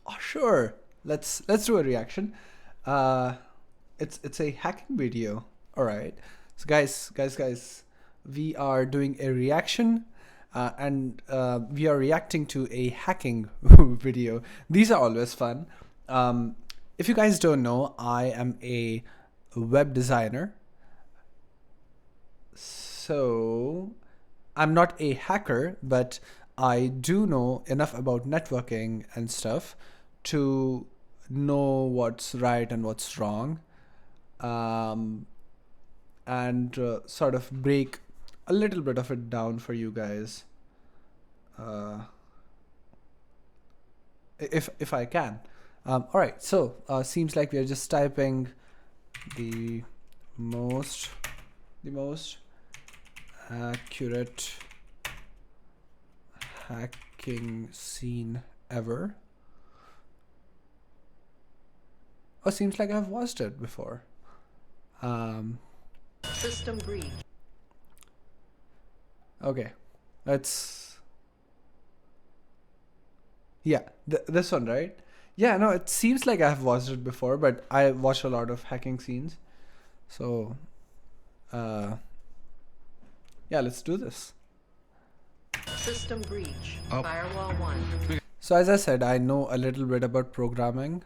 Oh, sure. Let's do a reaction. It's a hacking video. All right. So guys, we are doing a reaction, and we are reacting to a hacking video. These are always fun. If you guys don't know, I am a web designer. So I'm not a hacker, but I do know enough about networking and stuff to know what's right and what's wrong, and sort of break a little bit of it down for you guys, if I can. All right, so seems like we are just typing the most accurate hacking scene ever. Oh, seems like I've watched it before. System breach. Okay, let's. Yeah, this one, right? Yeah, no, it seems like I've watched it before, but I watch a lot of hacking scenes. So, yeah, let's do this. System breach. Firewall 1. So as I said, I know a little bit about programming.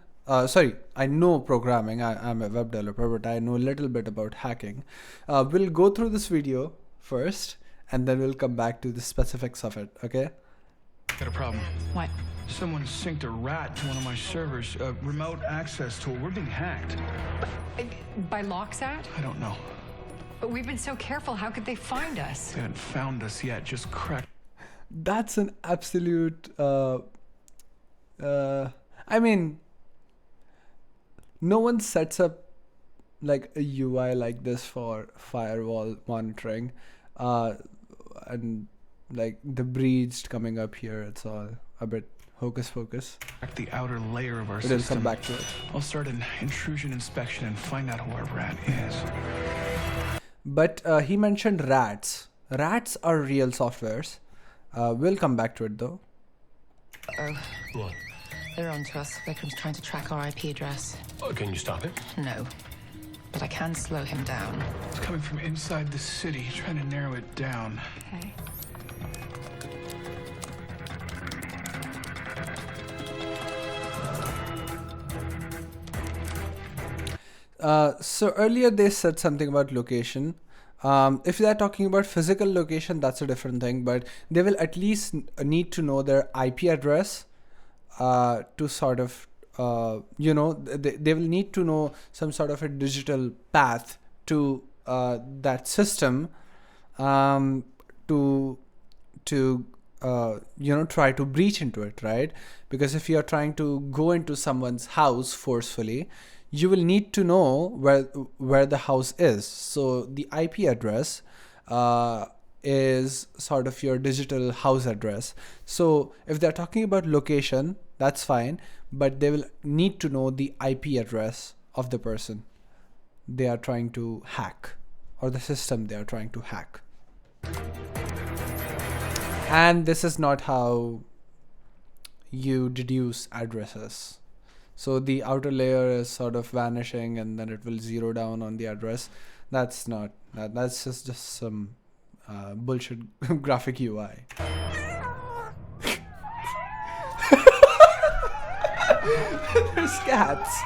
Sorry, I know programming. I'm a web developer, but I know a little bit about hacking. We'll go through this video first, and then we'll come back to the specifics of it, okay? Got a problem. What? Someone synced a rat to one of my servers. A remote access tool. We're being hacked. By Loxat? I don't know. But we've been so careful. How could they find us? They haven't found us yet. Just cracked. That's an absolute, I mean, no one sets up like a UI like this for firewall monitoring, and like the breached coming up here, it's all a bit hocus pocus. The outer layer of our We'll system. come back to it. I'll start an intrusion inspection and find out who our rat is. But he mentioned rats. Rats are real softwares. We'll come back to it though. Oh, What? they're on to us. Vikram's trying to track our IP address. Oh, can you stop it? No. But I can slow him down. It's coming from inside the city, trying to narrow it down. Okay. So earlier they said something about location. If they're talking about physical location, that's a different thing, but they will at least need to know their IP address, to sort of, they will need to know some sort of a digital path to that system, to try to breach into it, right? Because if you're trying to go into someone's house forcefully, you will need to know where the house is. So the IP address is sort of your digital house address. So if they're talking about location, that's fine, but they will need to know the IP address of the person they are trying to hack, or the system they are trying to hack. And this is not how you deduce addresses. So the outer layer is sort of vanishing, and then it will zero down on the address. That's not that. That's just some bullshit graphic UI. There's cats.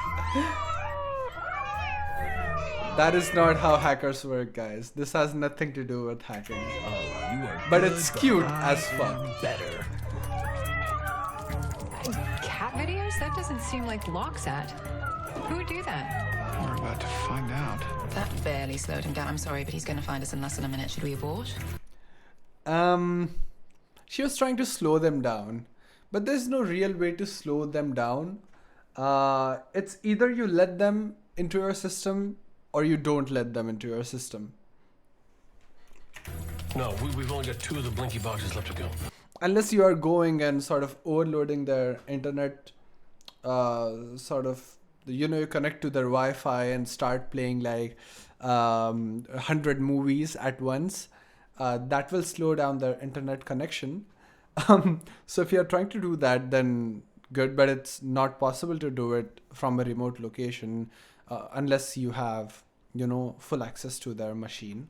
That is not how hackers work, guys. This has nothing to do with hacking. Oh, you are. But good, it's cute as fuck. Better. Cat videos? That doesn't seem like Loxat. Who would do that? We're about to find out. That barely slowed him down. I'm sorry, but he's going to find us in less than a minute. Should we abort? She was trying to slow them down, but there's no real way to slow them down. It's either you let them into your system or you don't let them into your system. No, we've only got 2 of the blinky boxes left to go. Unless you are going and sort of overloading their internet, you connect to their Wi-Fi and start playing like 100 movies at once. That will slow down their internet connection. So if you're trying to do that, then good, but it's not possible to do it from a remote location unless you have, full access to their machine.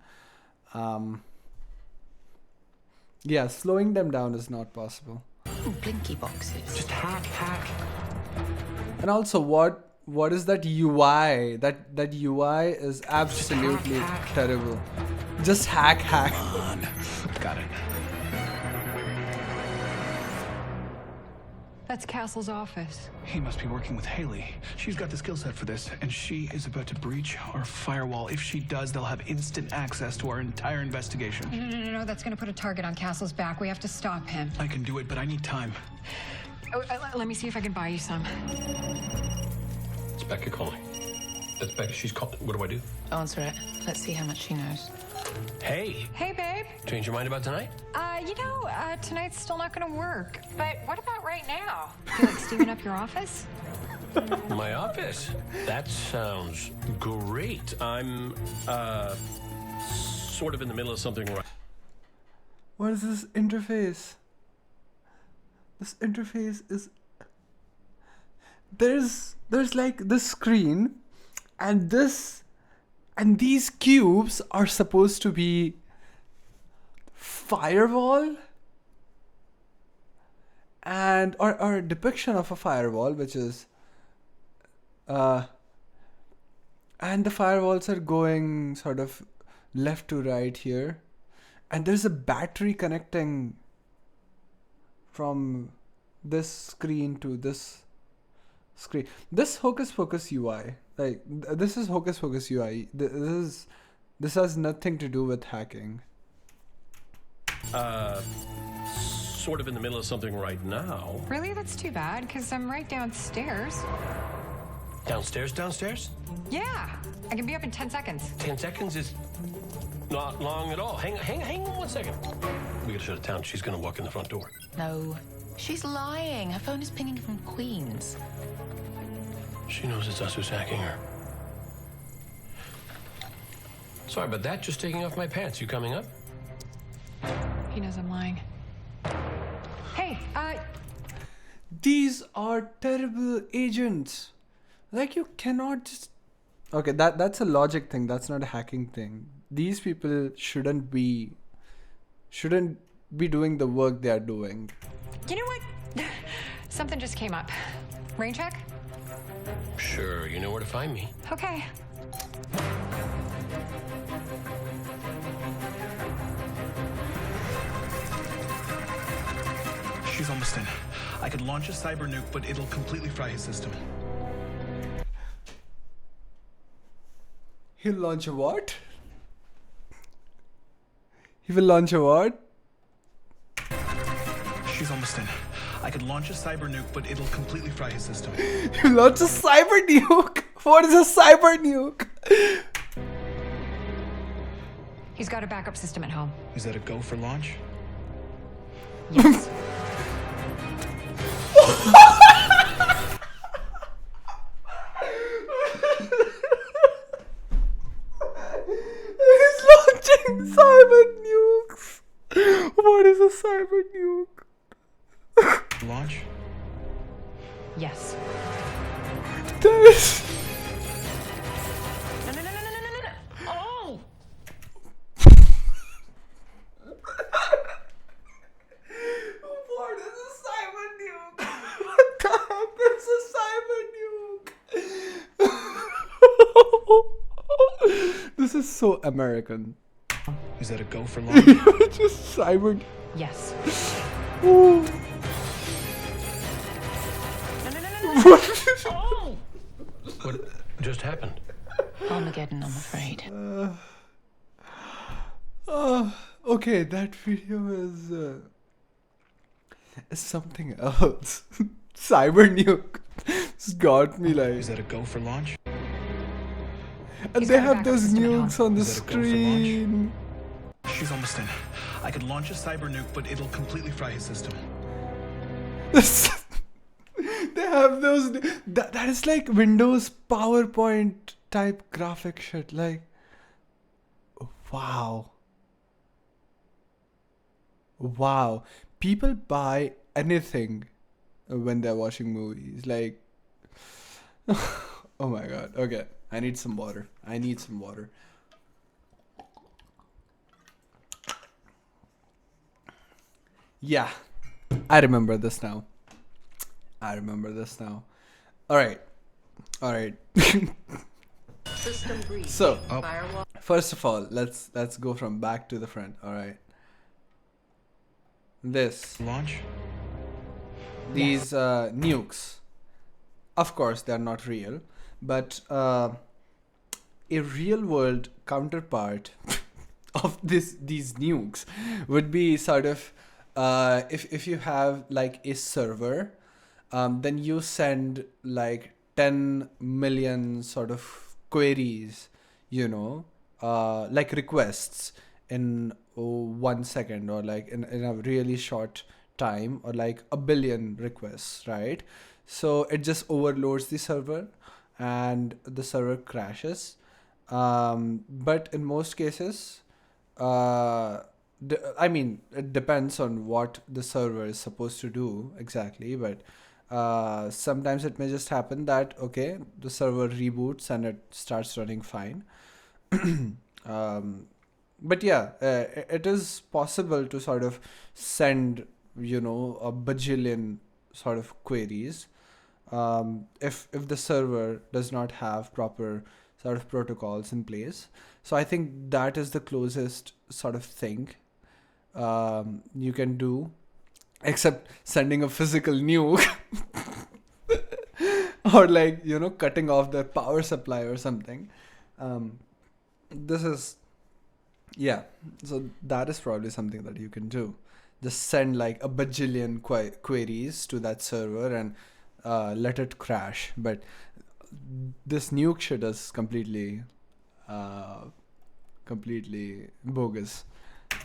Yeah, slowing them down is not possible. Ooh, blinky boxes. Just hack. And also, what is that UI? That UI is absolutely terrible. Just hack. Got it. That's Castle's office. He must be working with Haley. She's got the skill set for this, and she is about to breach our firewall. If she does, they'll have instant access to our entire investigation. No, that's gonna put a target on Castle's back. We have to stop him. I can do it, but I need time. Let me see if I can buy you some. It's Becca calling. That's Becca. She's calling. What do I do? Answer it. Let's see how much she knows. Hey, Hey, babe. change your mind about tonight? Tonight's still not gonna work. But what about right now? Feel like steaming up your office? My office. That sounds great. I'm, sort of in the middle of something right. What is this interface? This interface is... There's like this screen, and these cubes are supposed to be firewall, and or a depiction of a firewall, which is and the firewalls are going sort of left to right here, and there's a battery connecting from this screen to this screen. This Hocus Pocus UI, this is Hocus Pocus UI. This has nothing to do with hacking. Sort of in the middle of something right now. Really? That's too bad, because I'm right downstairs. Downstairs? Yeah, I can be up in 10 seconds. 10 seconds is not long at all. Hang on 1 second. We gotta shut it down. She's gonna walk in the front door. No. She's lying. Her phone is pinging from Queens. She knows it's us who's hacking her. Sorry about that. Just taking off my pants. You coming up? He knows I'm lying. Hey, These are terrible agents. Like, you cannot just... Okay, that's a logic thing. That's not a hacking thing. These people shouldn't be doing the work they are doing. you know what? Something just came up. Rain check? Sure, you know where to find me. Okay. She's almost in. I could launch a cyber nuke, but it'll completely fry his system. He'll launch a what? He will launch a what? She's almost in. I could launch a cyber nuke, but it'll completely fry his system. He'll launch a cyber nuke. What is a cyber nuke? He's got a backup system at home. Is that a go for launch? Yes. He's launching cyber nukes. What is a cyber nuke? Launch? Yes. That is... No. Oh! What is a cyber nuke? What the heck is a cyber nuke? This is so American. Is that a go for launch? Just cyber... Yes. Ooh. Oh! What just happened? Armageddon, I'm afraid. Okay, that video is something else. Cyber nuke. It's got me like... Is that a go for launch? And He's they got a have backup those system at home. nukes on the Is that a go for launch? screen. She's almost in. I could launch a cyber nuke, but it'll completely fry his system. They have those... That is like Windows PowerPoint type graphic shit. Like... Wow. Wow. People buy anything when they're watching movies. Like, oh my god. Okay, I need some water. I need some water. Yeah, I remember this now. I remember this now. All right. All right. System breach. So, Firewall. first of all, let's go from back to the front. All right. Launch? These nukes, of course, they're not real, but a real world counterpart of these nukes would be sort of if you have like a server, then you send like 10 million sort of queries, like requests in 1 second, or like in a really short time, or like a billion requests, right? So it just overloads the server and the server crashes. But in most cases, I mean, it depends on what the server is supposed to do exactly, but sometimes it may just happen that, okay, the server reboots and it starts running fine. But yeah, it is possible to sort of send, a bajillion sort of queries, if the server does not have proper sort of protocols in place. So I think that is the closest sort of thing you can do, except sending a physical nuke or like, cutting off their power supply or something. This is, yeah, so that is probably something that you can do. Just send like a bajillion queries to that server and let it crash. But this nuke shit is completely bogus.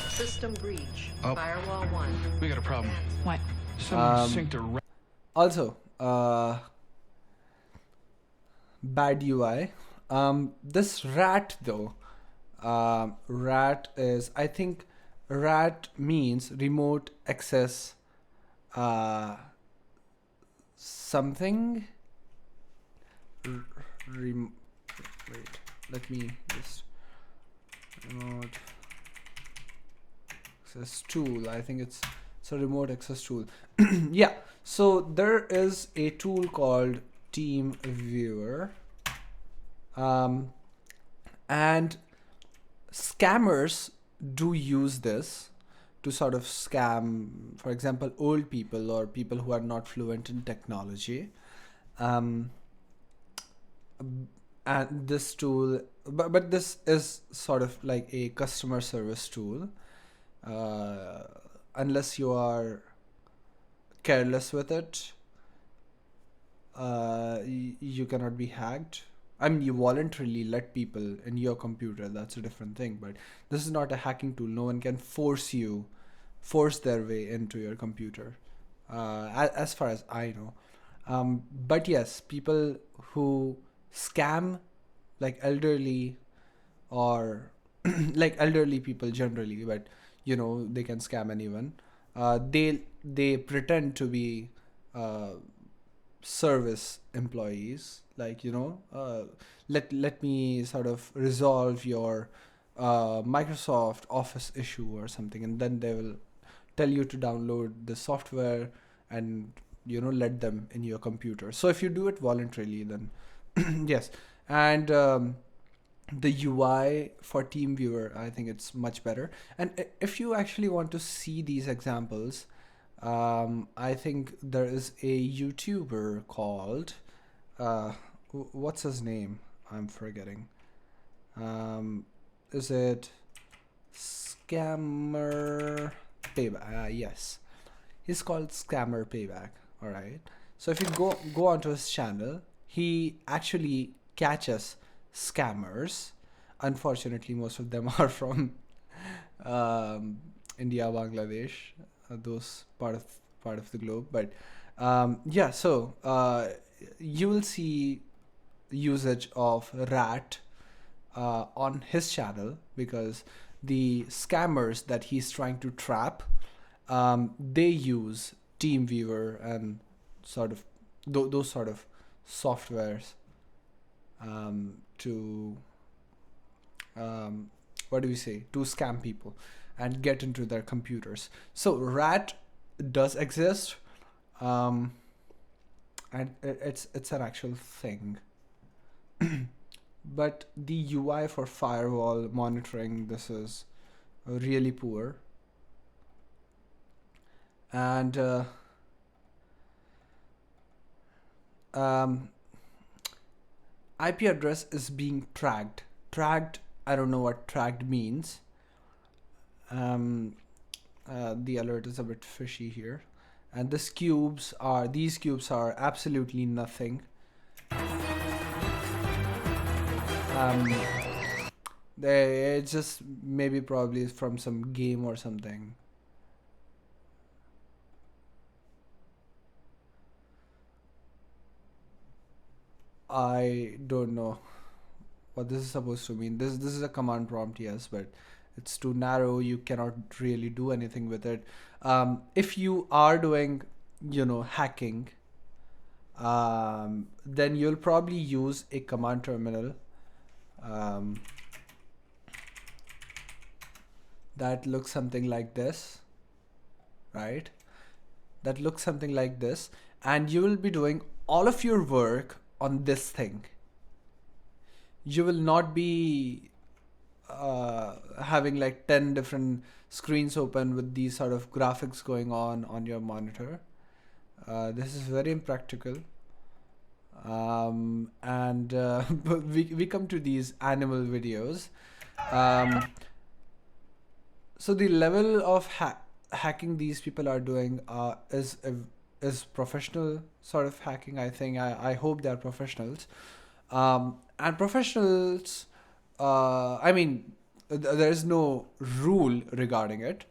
System breach. Firewall 1. We got a problem. What? Someone synced a Also, bad UI. This rat though, rat is, I think rat means remote access something. Wait, let me just remote access tool. I think it's a remote access tool. Yeah, so there is a tool called Team Viewer, and scammers do use this to sort of scam, for example, old people or people who are not fluent in technology. And this tool, but this is sort of like a customer service tool. Unless you are careless with it, you cannot be hacked. I mean, you voluntarily let people in your computer, that's a different thing, but this is not a hacking tool. No one can force their way into your computer, as far as I know. But yes, people who scam like elderly or like elderly people generally, but they can scam anyone. They pretend to be service employees, like, let me sort of resolve your Microsoft Office issue or something, and then they will tell you to download the software and let them in your computer. So if you do it voluntarily, then yes. And the UI for TeamViewer, I think it's much better. And if you actually want to see these examples, I think there is a YouTuber called what's his name? I'm forgetting. Is it Scammer Payback? Yes, he's called Scammer Payback. All right. So if you go onto his channel, he actually catches scammers. Unfortunately, most of them are from India, Bangladesh, those part of the globe. But yeah, so you will see usage of rat on his channel, because the scammers that he's trying to trap, they use TeamViewer and sort of those sort of softwares to what do we say, to scam people and get into their computers. So rat does exist, and it's an actual thing. But the UI for firewall monitoring, this is really poor. And IP address is being tracked. Tracked, I don't know what tracked means. The alert is a bit fishy here. And these cubes are absolutely nothing. It's just maybe probably from some game or something. I don't know what this is supposed to mean. This is a command prompt, yes, but it's too narrow. You cannot really do anything with it. If you are doing, hacking, then you'll probably use a command terminal that looks something like this, right? That looks something like this, and you will be doing all of your work on this thing. You will not be having like 10 different screens open with these sort of graphics going on your monitor. This is very impractical. And we come to these animal videos. So the level of hacking these people are doing is professional sort of hacking. I think I hope they're professionals. And professionals, I mean, there is no rule regarding it,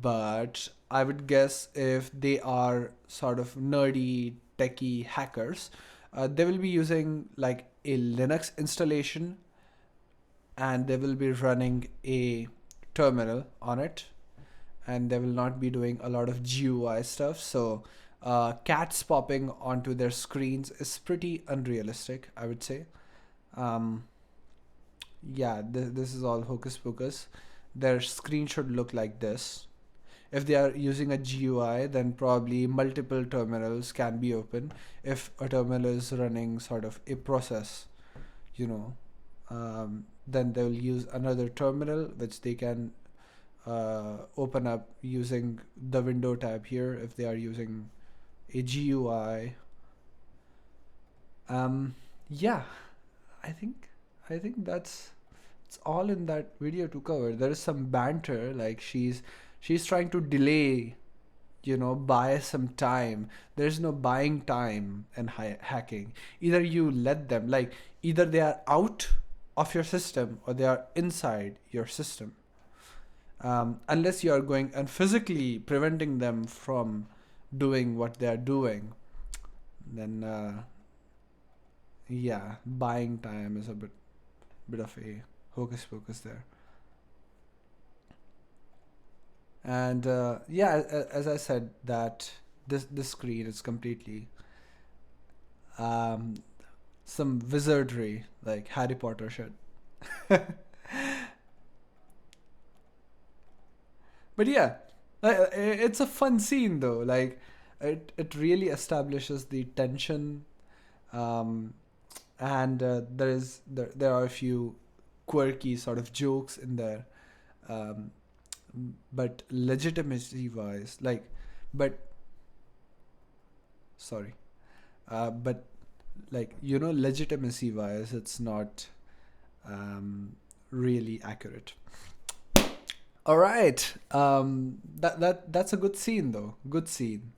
but I would guess if they are sort of nerdy, techie hackers, they will be using like a Linux installation, and they will be running a terminal on it, and they will not be doing a lot of GUI stuff. So cats popping onto their screens is pretty unrealistic, I would say. Yeah, this is all hocus pocus. Their screen should look like this. If they are using a GUI, then probably multiple terminals can be open. If a terminal is running sort of a process, then they will use another terminal which they can open up using the window tab here if they are using a GUI. Yeah, I think that's it's all in that video to cover. There is some banter, like she's trying to delay, buy some time. There's no buying time in hacking. Either you let them, like either they are out of your system or they are inside your system. Unless you are going and physically preventing them from doing what they are doing, then yeah, buying time is a bit of a hocus pocus there. And yeah, as I said, that this screen is completely some wizardry, like Harry Potter shit. But yeah, it's a fun scene though. Like it really establishes the tension, and there are a few quirky sort of jokes in there, but legitimacy wise, but like legitimacy wise, it's not really accurate. All right, that's a good scene though. Good scene.